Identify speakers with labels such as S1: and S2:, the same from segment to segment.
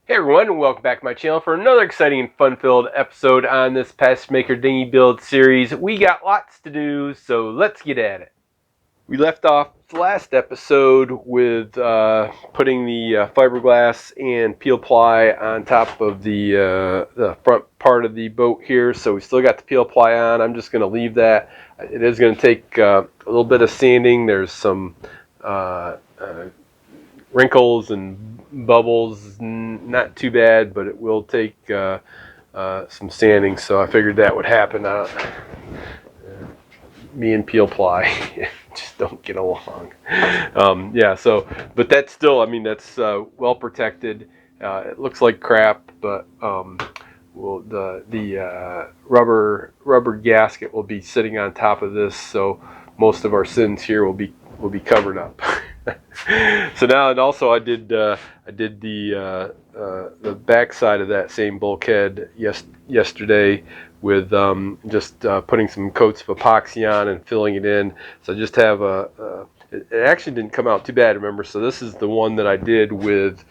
S1: Hey everyone, and welcome back to my channel for another exciting and fun-filled episode on this Passagemaker dinghy build series. We got lots to do, so let's get at it. We left off the last episode with putting the fiberglass and peel ply on top of the front part of the boat here. So we still got the peel ply on. I'm just going to leave that. It is going to take a little bit of sanding. There's some wrinkles and bubbles, not too bad, but it will take some sanding, so I figured that would happen. Me and peel ply just don't get along. Yeah, so, but that's still, I mean, that's well protected. It looks like crap, but well, the rubber gasket will be sitting on top of this, so most of our sins here will be covered up. So now, and also I did the back side of that same bulkhead yesterday with just putting some coats of epoxy on and filling it in. So I just have it actually didn't come out too bad, remember. So this is the one that I did with,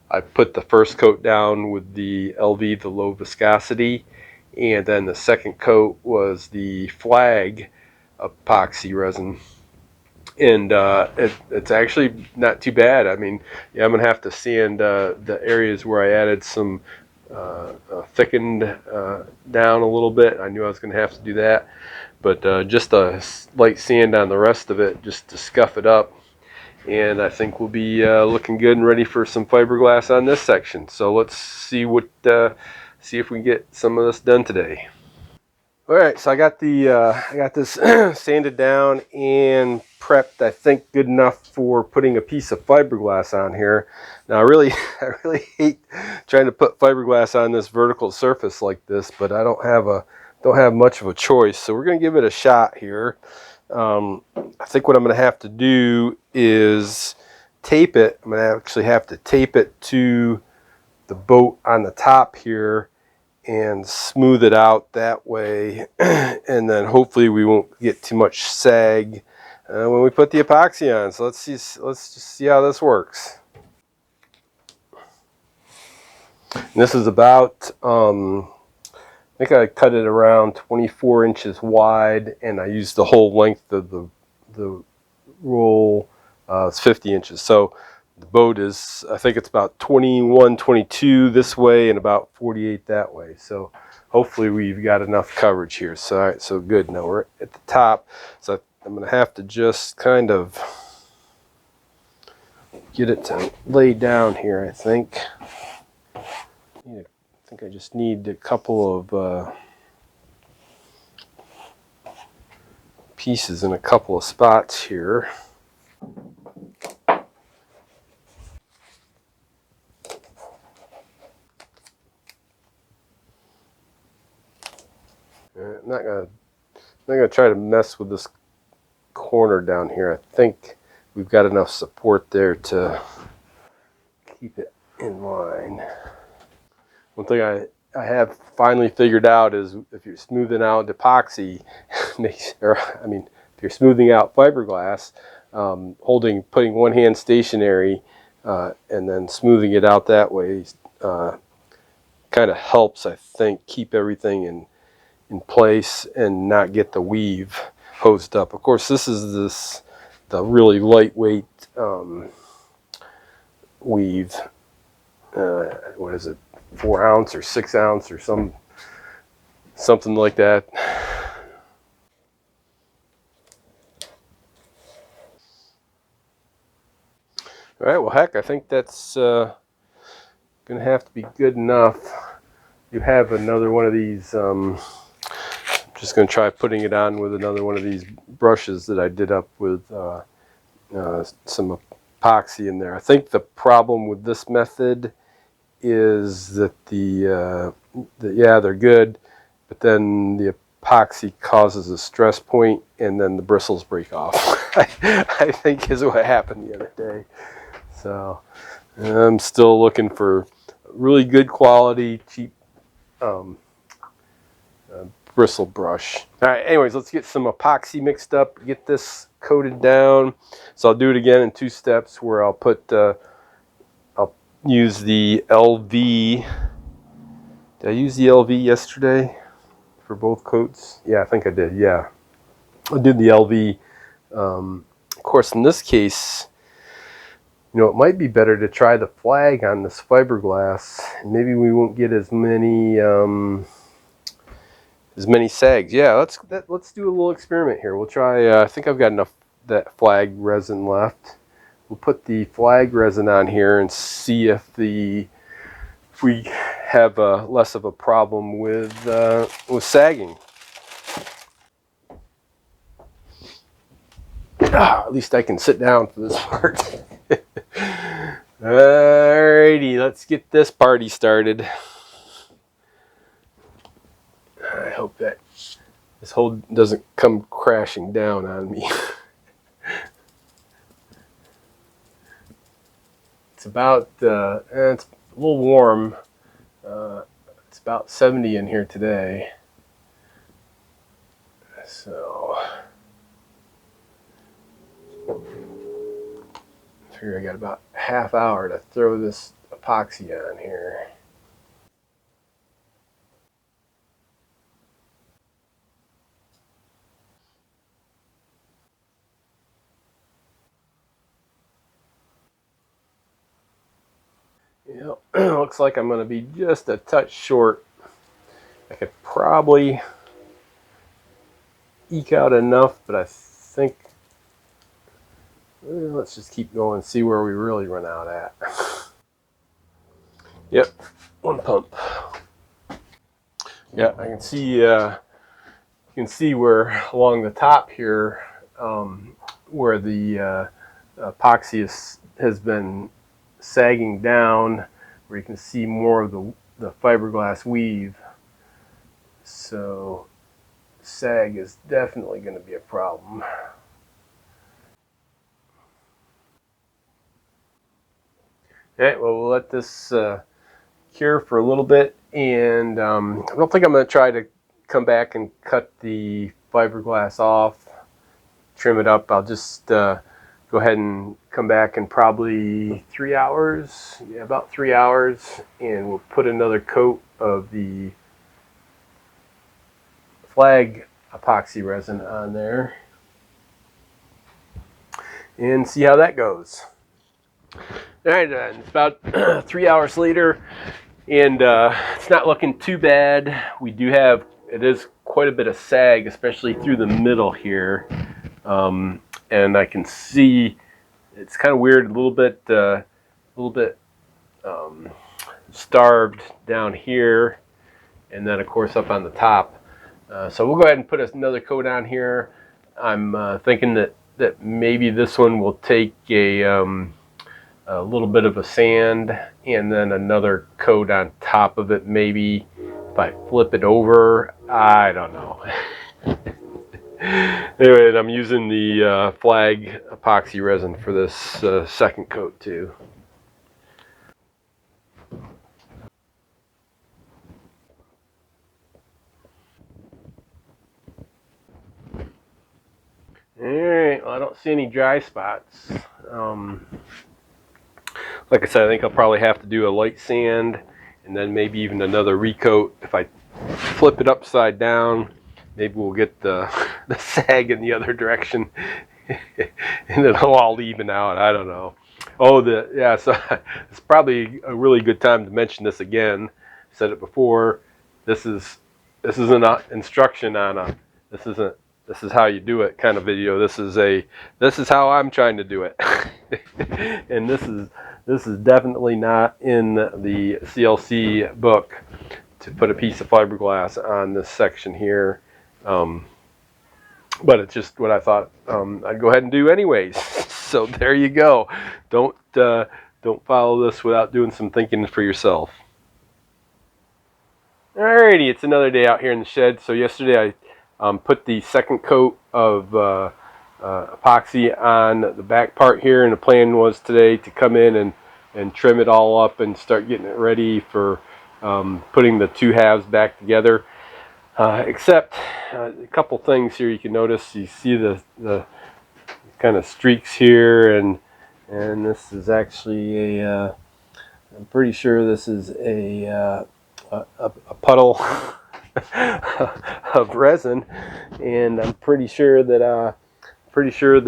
S1: I put the first coat down with the LV, the low viscosity, and then the second coat was the flag epoxy resin. And it's actually not too bad. I mean, yeah, I'm gonna have to sand the areas where I added some thickened down a little bit. I knew I was gonna have to do that, but just a light sand on the rest of it just to scuff it up. And I think we'll be looking good and ready for some fiberglass on this section. So let's see see if we can get some of this done today. All right, so I got this sanded down and prepped, I think, good enough for putting a piece of fiberglass on here. Now, I really hate trying to put fiberglass on this vertical surface like this, but I don't have much of a choice. So we're gonna give it a shot here. I think what I'm gonna have to do is tape it. I'm gonna actually have to tape it to the boat on the top here and smooth it out that way, and then hopefully we won't get too much sag when we put the epoxy on. So let's just see how this works. And this is about I think I cut it around 24 inches wide, and I used the whole length of the roll. It's 50 inches. So the boat is, I think it's about 21, 22 this way and about 48 that way. So hopefully we've got enough coverage here. So, all right, so good. Now we're at the top. So I'm going to have to just kind of get it to lay down here, I think. I think I just need a couple of pieces in a couple of spots here. I'm not gonna try to mess with this corner down here. I think we've got enough support there to keep it in line. One thing I have finally figured out is if you're smoothing out epoxy, if you're smoothing out fiberglass, putting one hand stationary and then smoothing it out that way kind of helps, I think, keep everything in place and not get the weave hosed up. Of course, this is the really lightweight weave. What is it? 4 ounce or 6 ounce or something like that. All right, well, heck, I think that's gonna have to be good enough. You have another one of these. I'm just gonna try putting it on with another one of these brushes that I did up with some epoxy in there. I think the problem with this method is that yeah, they're good, but then the epoxy causes a stress point and then the bristles break off. I think is what happened the other day. So I'm still looking for really good quality, cheap bristle brush. All right, anyways, let's get some epoxy mixed up, get this coated down. So I'll do it again in 2 steps where I'll use the LV. Did I use the LV yesterday for both coats? Yeah, I think I did. Yeah, I did the LV. Of course, in this case, you know, it might be better to try the flag on this fiberglass. Maybe we won't get as many sags. Yeah, let's do a little experiment here. We'll try. I think I've got enough that flag resin left. We'll put the flag resin on here and see if we have less of a problem with sagging. At least I can sit down for this part. Alrighty, let's get this party started. I hope that this hole doesn't come crashing down on me. It's about, it's a little warm. It's about 70 in here today. So, I figure I got about a half hour to throw this epoxy on here. Yep, looks like I'm going to be just a touch short. I could probably eke out enough, but I think let's just keep going and see where we really run out at. Yep, one pump. Yeah, I can see you can see where along the top here where the epoxy has been sagging down, where you can see more of the fiberglass weave. So sag is definitely going to be a problem. Okay, well, we'll let this cure for a little bit, and I don't think I'm going to try to come back and cut the fiberglass off, trim it up. I'll just go ahead and come back in probably 3 hours, yeah, about 3 hours, and we'll put another coat of the flag epoxy resin on there and see how that goes. All right, it's about 3 hours later, and it's not looking too bad. We do have, it is quite a bit of sag, especially through the middle here, and I can see it's kind of weird, a little bit starved down here, and then of course up on the top. So we'll go ahead and put another coat on here. I'm thinking that maybe this one will take a little bit of a sand and then another coat on top of it. Maybe if I flip it over, I don't know. Anyway, I'm using the flag epoxy resin for this second coat too. Alright, well, I don't see any dry spots. Like I said, I think I'll probably have to do a light sand and then maybe even another recoat. If I flip it upside down, maybe we'll get the sag in the other direction and it'll all even out. I don't know. Oh, yeah, so it's probably a really good time to mention this again. I said it before. This isn't an instruction on this is how you do it kind of video. This is how I'm trying to do it. And this is definitely not in the CLC book to put a piece of fiberglass on this section here. But it's just what I thought I'd go ahead and do anyways. So there you go. Don't follow this without doing some thinking for yourself. Alrighty, it's another day out here in the shed. So yesterday I put the second coat of epoxy on the back part here, and the plan was today to come in and trim it all up and start getting it ready for putting the two halves back together. Except a couple things here you can notice. You see the kind of streaks here, and this is actually a I'm pretty sure this is a puddle of resin, and I'm pretty sure that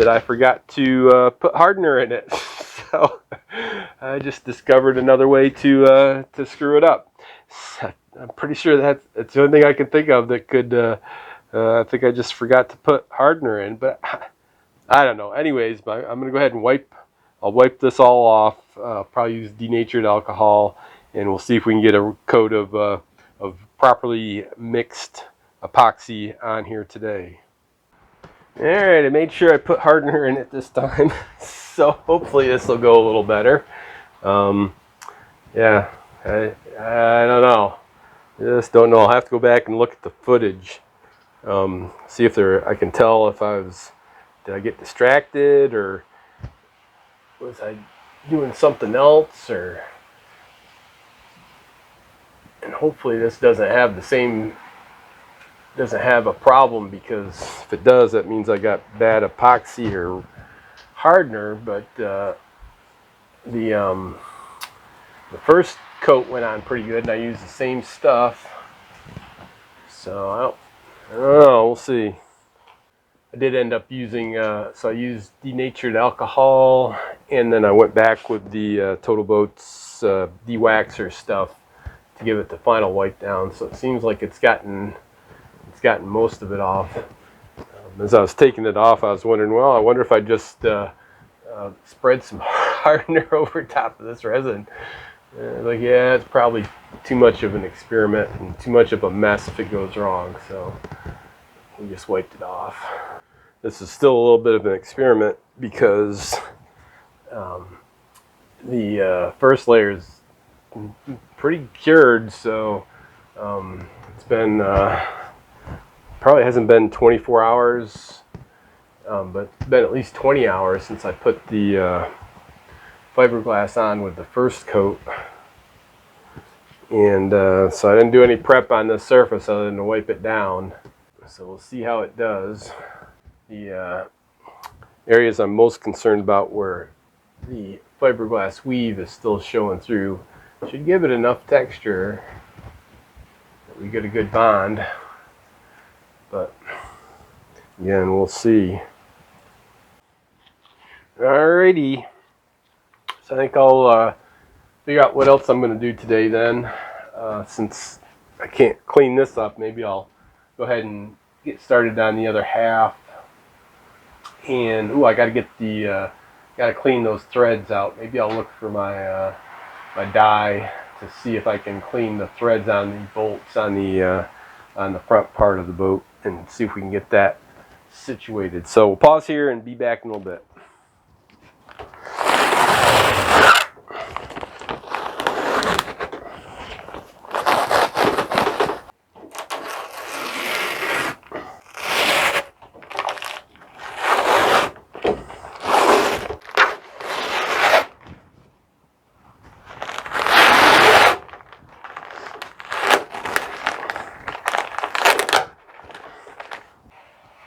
S1: I forgot to put hardener in it. So I just discovered another way to screw it up. So I'm pretty sure that's the only thing I can think of that could. I think I just forgot to put hardener in, but I don't know. Anyways, I'm gonna go ahead and I'll wipe this all off. Probably use denatured alcohol, and we'll see if we can get a coat of properly mixed epoxy on here today. All right, I made sure I put hardener in it this time, so hopefully this will go a little better. Yeah, I don't know. Just don't know. I'll have to go back and look at the footage. See if I can tell if did I get distracted, or was I doing something else, and hopefully this doesn't have a problem, because if it does, that means I got bad epoxy or hardener. But the first coat went on pretty good, and I used the same stuff, so I don't know, we'll see. I did end up using, so I used denatured alcohol, and then I went back with the Total Boats de-waxer stuff to give it the final wipe down. So it seems like it's gotten most of it off. As I was taking it off, I was wondering, well, I wonder if I just spread some hardener over top of this resin. Like, yeah, it's probably too much of an experiment and too much of a mess if it goes wrong. So we just wiped it off. This is still a little bit of an experiment, because the first layer is pretty cured, so it's been probably hasn't been 24 hours, but it's been at least 20 hours since I put the fiberglass on with the first coat, and so I didn't do any prep on this surface other than to wipe it down. So we'll see how it does. The areas I'm most concerned about, where the fiberglass weave is still showing through, should give it enough texture that we get a good bond. But again, we'll see. Alrighty. So I think I'll figure out what else I'm going to do today then. Since I can't clean this up, maybe I'll go ahead and get started on the other half. And I got to get got to clean those threads out. Maybe I'll look for my my dye to see if I can clean the threads on the bolts on the front part of the boat, and see if we can get that situated. So we'll pause here and be back in a little bit.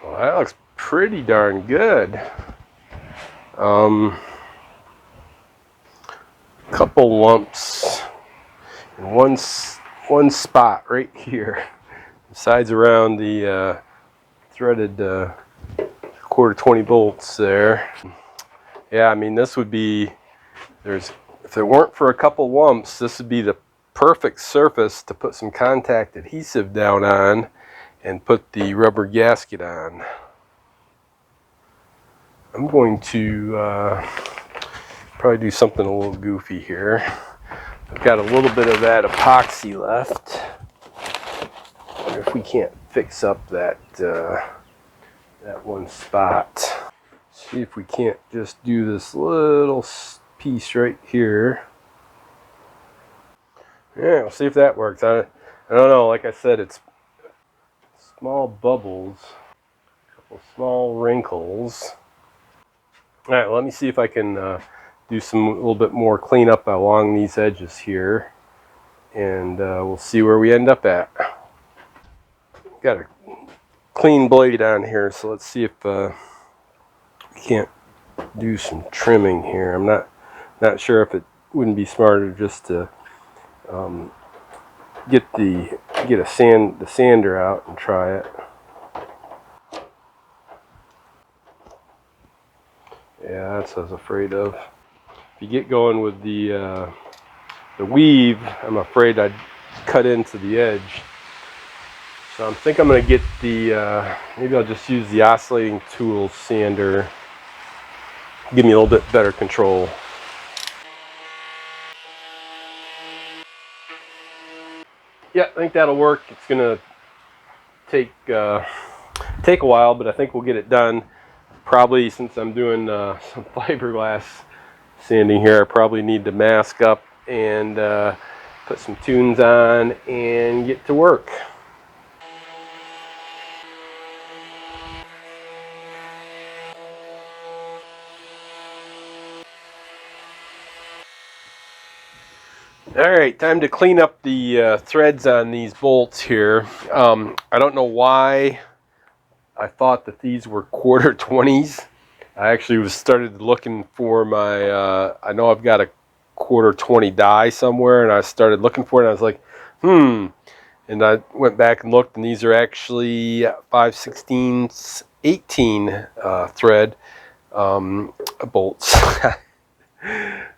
S1: Well, that looks pretty darn good. Couple lumps in one spot right here. Sides around the threaded quarter 20 bolts there. Yeah, I mean, this would be, if it weren't for a couple lumps, this would be the perfect surface to put some contact adhesive down on and put the rubber gasket on. I'm going to probably do something a little goofy here. I've got a little bit of that epoxy left. Wonder if we can't fix up that that one spot. See if we can't just do this little piece right here. Yeah, we'll see if that works. I don't know. Like I said, it's small bubbles, a couple small wrinkles. All right, well, let me see if I can do a little bit more cleanup along these edges here, and we'll see where we end up at. Got a clean blade on here, so let's see if we can't do some trimming here. I'm not sure if wouldn't be smarter just to get the sander out and try it. Yeah, that's what I was afraid of. If you get going with the weave, I'm afraid I'd cut into the edge. So I think I'm going to get the, maybe I'll just use the oscillating tool sander. Give me a little bit better control. Yeah, I think that'll work. It's going to take a while, but I think we'll get it done. Probably, since I'm doing some fiberglass sanding here, I probably need to mask up and put some tunes on and get to work. Alright, time to clean up the threads on these bolts here. I don't know why I thought that these were 1/4 20s. I actually started looking for my, I know I've got a 1/4 20 die somewhere, and I started looking for it, and I was like, and I went back and looked, and these are actually 5/16 18 thread bolts.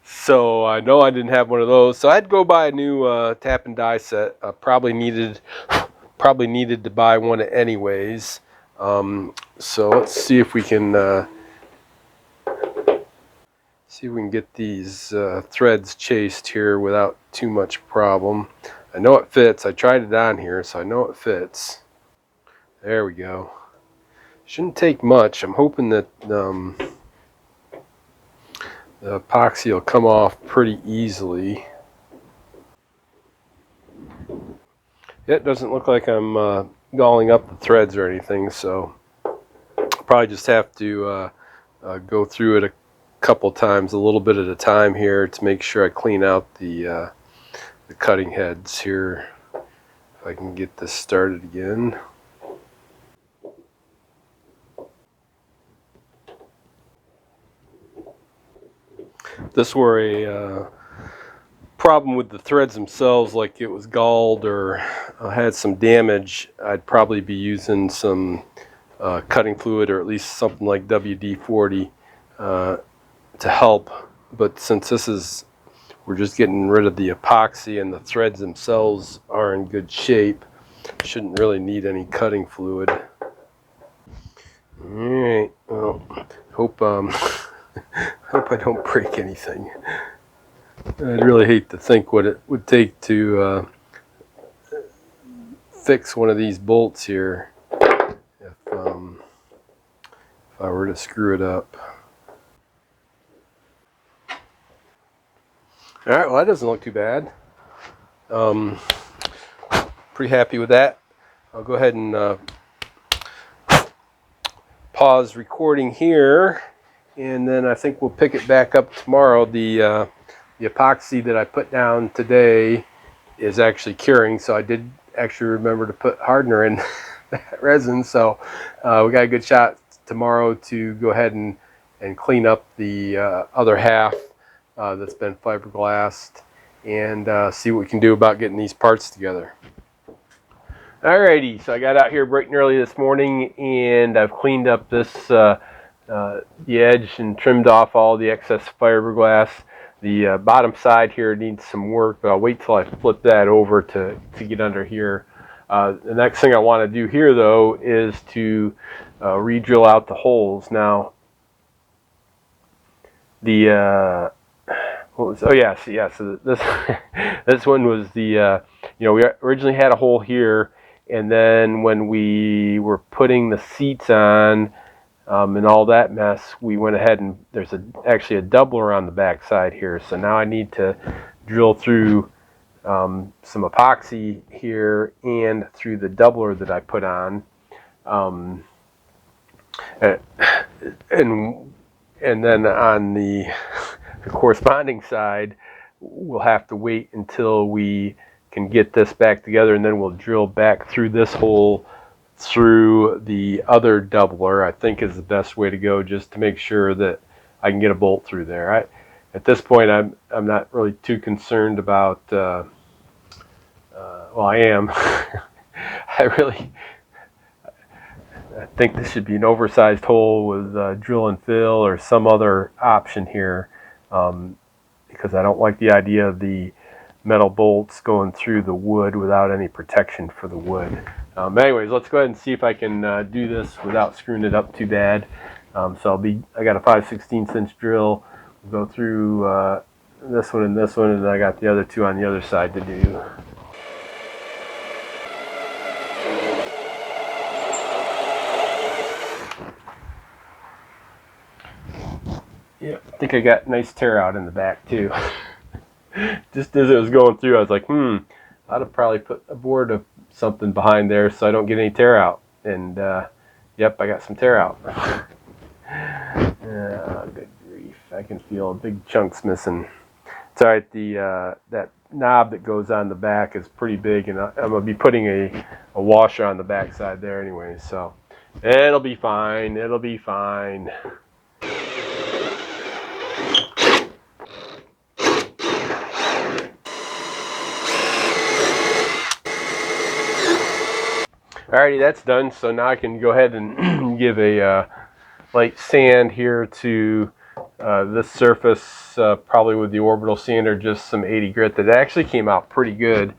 S1: So I know I didn't have one of those, so I'd go buy a new tap and die set. I probably needed to buy one anyways. So let's see if we can get these threads chased here without too much problem. I know it fits. I tried it on here, so I know it fits. There we go. Shouldn't take much. I'm hoping that the epoxy will come off pretty easily. It doesn't look like I'm galling up the threads or anything, so I'll probably just have to go through it a couple times, a little bit at a time here, to make sure I clean out the cutting heads here. If I can get this started again. If this were a problem with the threads themselves, like it was galled or had some damage, I'd probably be using some cutting fluid, or at least something like WD-40 to help. But since we're just getting rid of the epoxy and the threads themselves are in good shape, shouldn't really need any cutting fluid. Alright, well, hope hope I don't break anything. I'd really hate to think what it would take to fix one of these bolts here if I were to screw it up. Alright, well, that doesn't look too bad. Pretty happy with that. I'll go ahead and pause recording here, and then I think we'll pick it back up tomorrow. The epoxy that I put down today is actually curing, so I did actually remember to put hardener in that resin, so we got a good shot tomorrow to go ahead and clean up the other half that's been fiberglassed, and see what we can do about getting these parts together. Alrighty, so I got out here bright and early this morning, and I've cleaned up this the edge and trimmed off all the excess fiberglass. The bottom side here needs some work, but I'll wait till I flip that over to get under here. The next thing I want to do here, though, is to re-drill out the holes. Now, the so this this one was the we originally had a hole here, and then when we were putting the seats on and all that mess, we went ahead and there's actually a doubler on the back side here. So now I need to drill through some epoxy here and through the doubler that I put on, and then on the corresponding side, we'll have to wait until we can get this back together, and then we'll drill back through this hole through the other doubler. I think is the best way to go, just to make sure that I can get a bolt through there. at this point, I'm not really too concerned about. Well, I am. I think this should be an oversized hole with drill and fill or some other option here, because I don't like the idea of the metal bolts going through the wood without any protection for the wood. Anyways, let's go ahead and see if I can do this without screwing it up too bad. So I got a 5/16 inch drill. We'll go through this one, and then I got the other two on the other side to do. Yeah, I think I got nice tear out in the back too. Just as it was going through, I was like, I'd have probably put a board of something behind there so I don't get any tear out. And yep, I got some tear out. Good grief! I can feel big chunks missing. It's all right. That knob that goes on the back is pretty big, and I'm gonna be putting a washer on the back side there anyway, so it'll be fine. It'll be fine. Alrighty, that's done. So now I can go ahead and give a light sand here to this surface, probably with the orbital sander, just some 80 grit. That actually came out pretty good.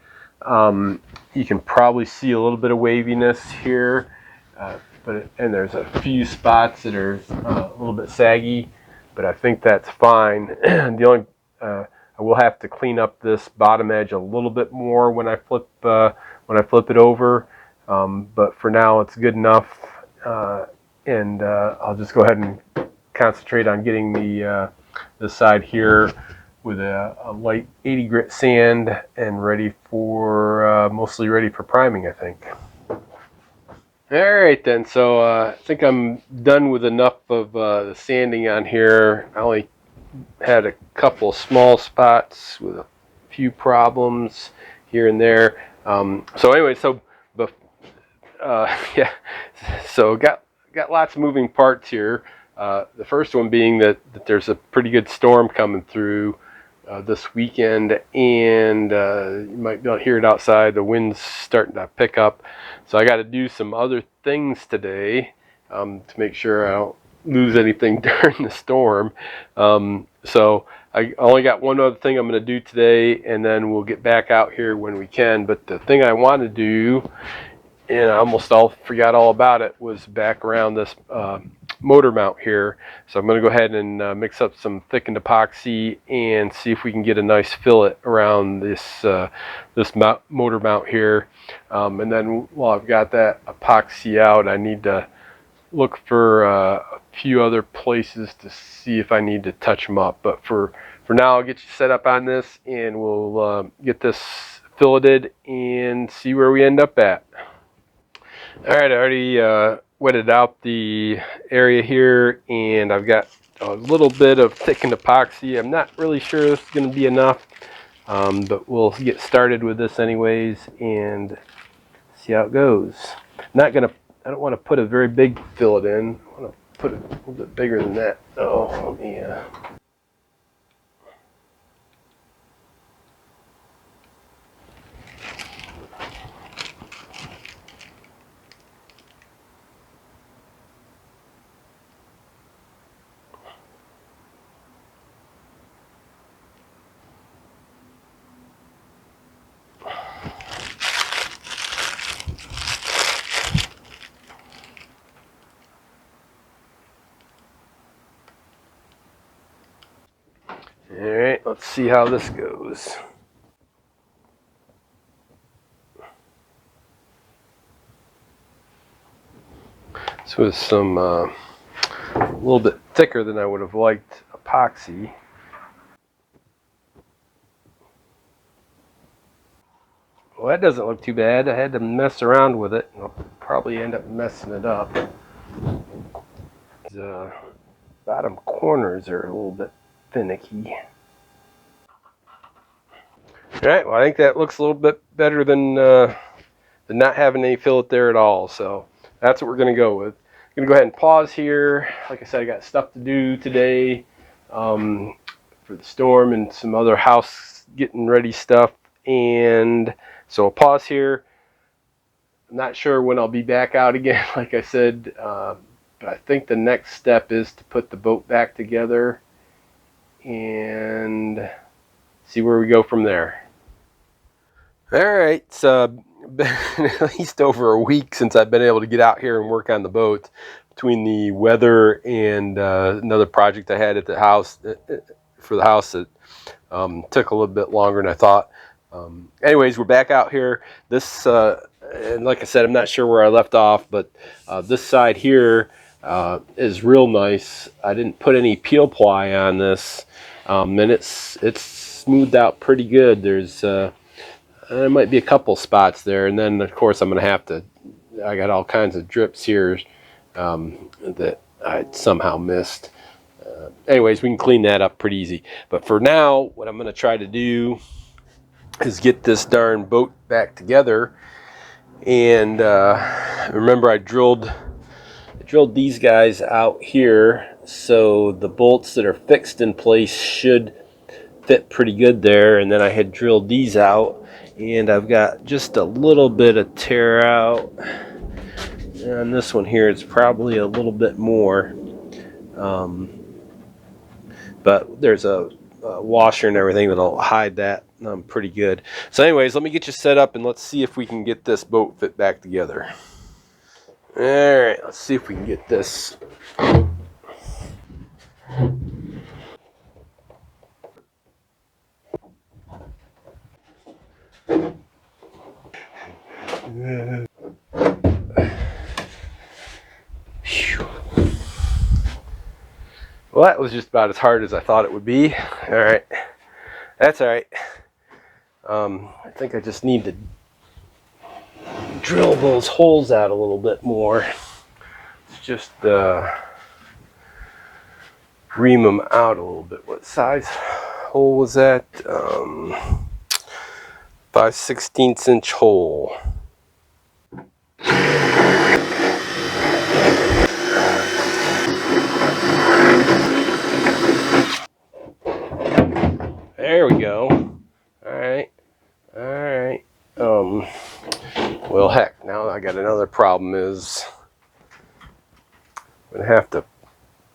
S1: You can probably see a little bit of waviness here, and there's a few spots that are a little bit saggy, but I think that's fine. The only I will have to clean up this bottom edge a little bit more when I flip it over. But for now, it's good enough, and I'll just go ahead and concentrate on getting the side here with a light 80 grit sand and ready for mostly ready for priming, I think. All right then, so I think I'm done with enough of the sanding on here. I only had a couple small spots with a few problems here and there. So anyway, yeah, so got lots of moving parts here. The first one being that there's a pretty good storm coming through this weekend, and you might be able to hear it outside. The wind's starting to pick up, so I got to do some other things today to make sure I don't lose anything during the storm. So I only got one other thing I'm going to do today, and then we'll get back out here when we can. But the thing I want to do, and I almost forgot all about it, was back around this motor mount here. So I'm going to go ahead and mix up some thickened epoxy and see if we can get a nice fillet around this motor mount here. And then while I've got that epoxy out, I need to look for a few other places to see if I need to touch them up. But for now, I'll get you set up on this, and we'll get this filleted and see where we end up at. All right, I already wetted out the area here, and I've got a little bit of thickened epoxy. I'm not really sure this is going to be enough, but we'll get started with this anyways and see how it goes. I don't want to put a very big fillet in. I want to put it a little bit bigger than that. Oh, yeah. All right, let's see how this goes. This was some a little bit thicker than I would have liked epoxy. Well, that doesn't look too bad. I had to mess around with it, and I'll probably end up messing it up. The bottom corners are a little bit finicky. All right, well, I think that looks a little bit better than not having any fillet there at all. So that's what we're going to go with. I'm going to go ahead and pause here. Like I said, I got stuff to do today. for the storm and some other house getting ready stuff. And so I'll pause here. I'm not sure when I'll be back out again, like I said, but I think the next step is to put the boat back together and see where we go from there. All right, it's been at least over a week since I've been able to get out here and work on the boat. Between the weather and another project I had at the house, for the house that took a little bit longer than I thought. Anyways, we're back out here. This, and like I said, I'm not sure where I left off, but this side here is real nice. I didn't put any peel ply on this, and it's smoothed out pretty good. There might be a couple spots there, and then of course I'm gonna have to. I got all kinds of drips here that I somehow missed. Anyways, we can clean that up pretty easy. But for now, what I'm gonna try to do is get this darn boat back together. And remember, I drilled these guys out here, so the bolts that are fixed in place should fit pretty good there. And then I had drilled these out, and I've got just a little bit of tear out. And this one here is probably a little bit more, but there's a washer and everything that'll hide that pretty good. So anyways, let me get you set up and let's see if we can get this boat fit back together. All right, let's see if we can get this. Well, that was just about as hard as I thought it would be. All right, that's all right. I think I just need to drill those holes out a little bit more. It's just ream them out a little bit. What size hole was that? 5/16 inch hole. There we go. All right. Well, heck, now I got another problem is I'm gonna have to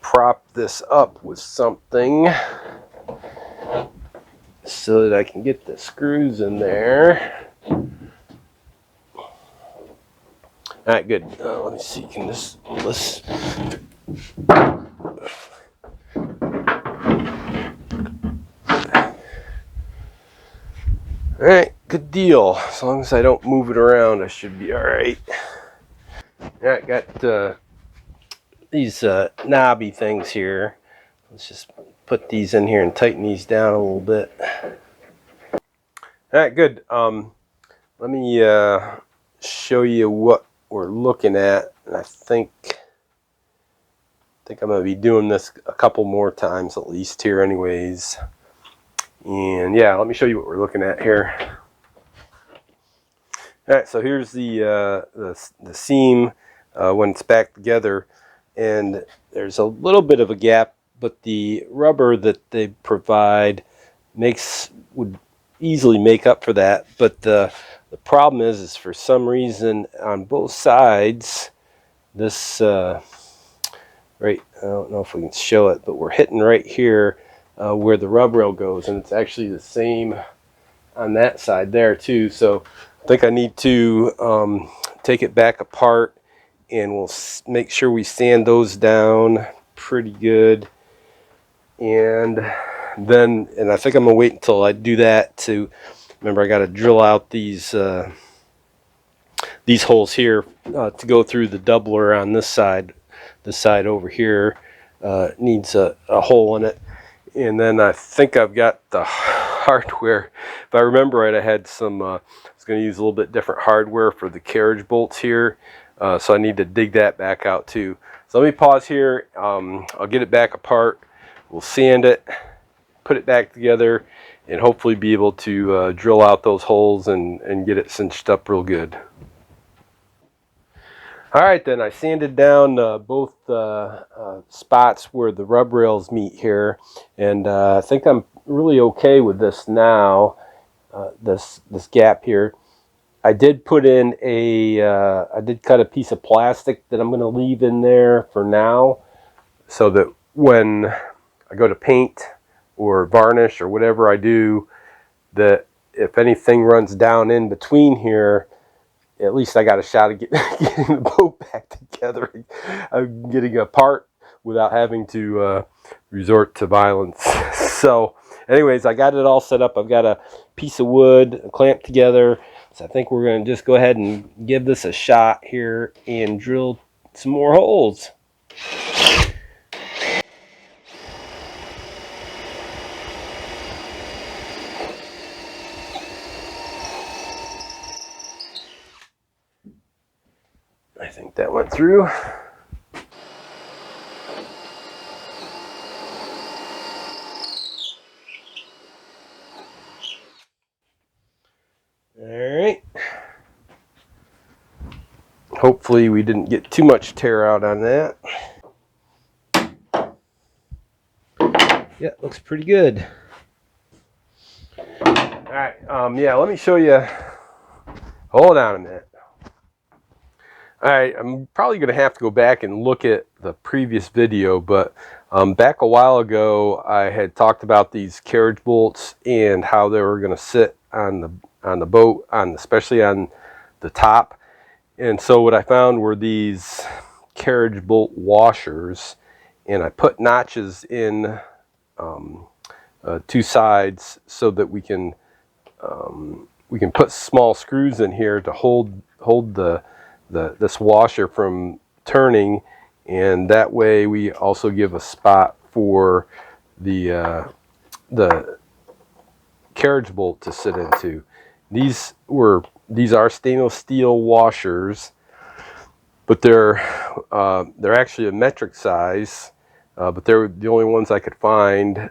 S1: prop this up with something so that I can get the screws in there. All right, good. Let me see. Can this? All right, good deal. As long as I don't move it around, I should be all right. All right, got these knobby things here. Let's just put these in here and tighten these down a little bit. All right, good. Let me show you what we're looking at. And I think I'm going to be doing this a couple more times at least here anyways. And yeah, let me show you what we're looking at here. All right, so here's the seam when it's back together, and there's a little bit of a gap, but the rubber that they provide would easily make up for that. But the problem is for some reason on both sides, this right, I don't know if we can show it, but we're hitting right here where the rub rail goes, and it's actually the same on that side there too. So I think I need to take it back apart, and we'll make sure we sand those down pretty good. And then, I think I'm gonna wait until I do that to, remember I got to drill out these holes here to go through the doubler on this side. This side over here needs a hole in it. And then I think I've got the hardware. If I remember right, I had some, I was going to use a little bit different hardware for the carriage bolts here. So I need to dig that back out too. So let me pause here. I'll get it back apart. We'll sand it, put it back together, and hopefully be able to drill out those holes and get it cinched up real good. All right, then I sanded down both spots where the rub rails meet here, and I think I'm really okay with this now. This gap here. I did put in I did cut a piece of plastic that I'm going to leave in there for now, so that when I go to paint or varnish or whatever I do, that if anything runs down in between here, at least I got a shot of getting the boat back together, getting apart without having to resort to violence. So anyways, I got it all set up. I've got a piece of wood clamped together. So I think we're going to just go ahead and give this a shot here and drill some more holes. I think that went through. Alright. Hopefully we didn't get too much tear out on that. Yeah, looks pretty good. Alright, yeah, let me show you. Hold on a minute. Alright, I'm probably going to have to go back and look at the previous video, but back a while ago I had talked about these carriage bolts and how they were going to sit on the boat, especially on the top. And so what I found were these carriage bolt washers, and I put notches in two sides so that we can put small screws in here to hold this washer from turning, and that way we also give a spot for the carriage bolt to sit into. These are stainless steel washers, but they're actually a metric size, but they're the only ones I could find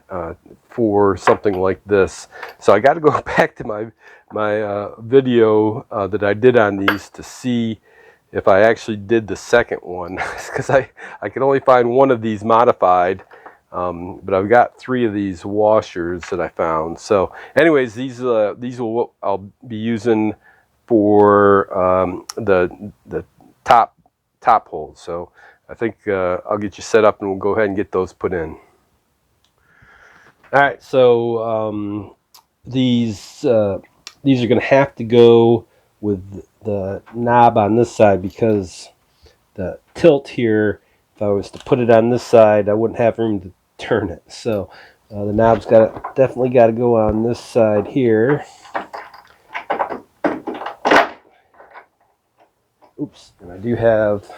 S1: for something like this. So I got to go back to my video that I did on these to see if I actually did the second one, because I could only find one of these modified, but I've got 3 of these washers that I found. So anyways, these will I'll be using for the top holes. So I think I'll get you set up and we'll go ahead and get those put in. All right, so these are going to have to go with the knob on this side, because the tilt here, if I was to put it on this side, I wouldn't have room to turn it. So the knob's definitely got to go on this side here. Oops, and I do have,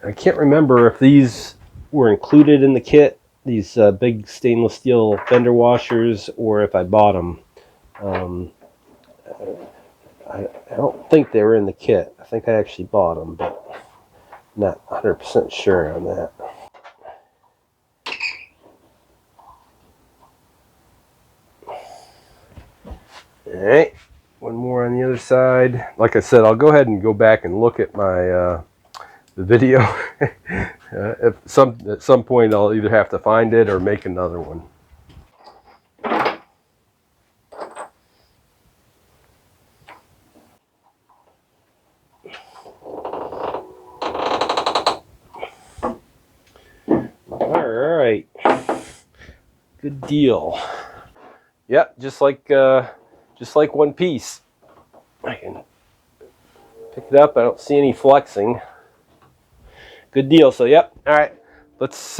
S1: I can't remember if these were included in the kit, these big stainless steel fender washers, or if I bought them. I don't think they were in the kit. I think I actually bought them, but not 100% sure on that. Alright, one more on the other side. Like I said, I'll go ahead and go back and look at my the video. At some point I'll either have to find it or make another one. Alright, good deal. Yep, just like one piece. I can pick it up. I don't see any flexing. Good deal. So yep. All right, let's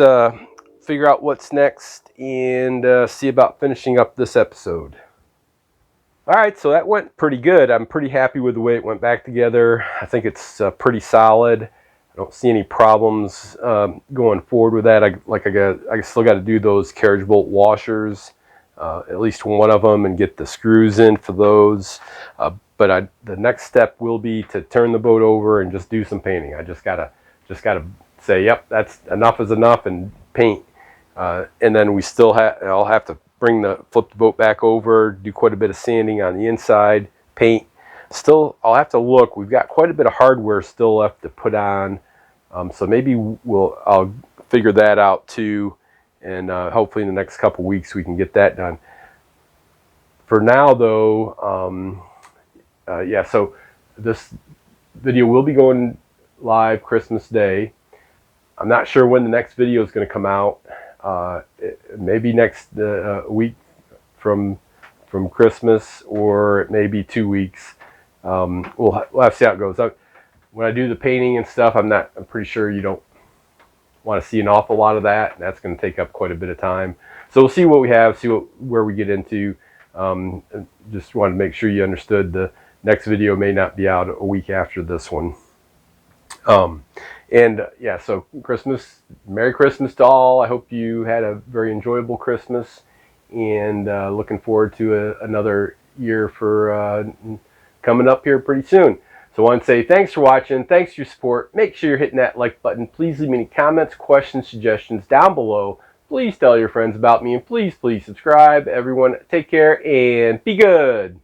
S1: figure out what's next and see about finishing up this episode. All right, so that went pretty good. I'm pretty happy with the way it went back together. I think it's pretty solid. I don't see any problems going forward with that. I still got to do those carriage bolt washers, at least one of them, and get the screws in for those. But the next step will be to turn the boat over and just do some painting. I just gotta say, yep, that's enough is enough, and paint. And then we still I'll have to flip the boat back over, do quite a bit of sanding on the inside, paint. Still, I'll have to look. We've got quite a bit of hardware still left to put on, so maybe I'll figure that out too, and hopefully in the next couple weeks we can get that done. For now, though, yeah. So this video will be going live Christmas Day. I'm not sure when the next video is going to come out. Maybe next week from Christmas, or maybe 2 weeks. We'll have to see how it goes. When I do the painting and stuff, I'm pretty sure you don't want to see an awful lot of that, and that's going to take up quite a bit of time. So we'll see what we have, see where we get into. Just wanted to make sure you understood the next video may not be out a week after this one. Yeah, so Merry Christmas to all. I hope you had a very enjoyable Christmas, and looking forward to another year for coming up here pretty soon. So I want to say thanks for watching, thanks for your support. Make sure you're hitting that like button. Please leave me any comments, questions, suggestions down below. Please tell your friends about me, and please subscribe. Everyone, take care and be good.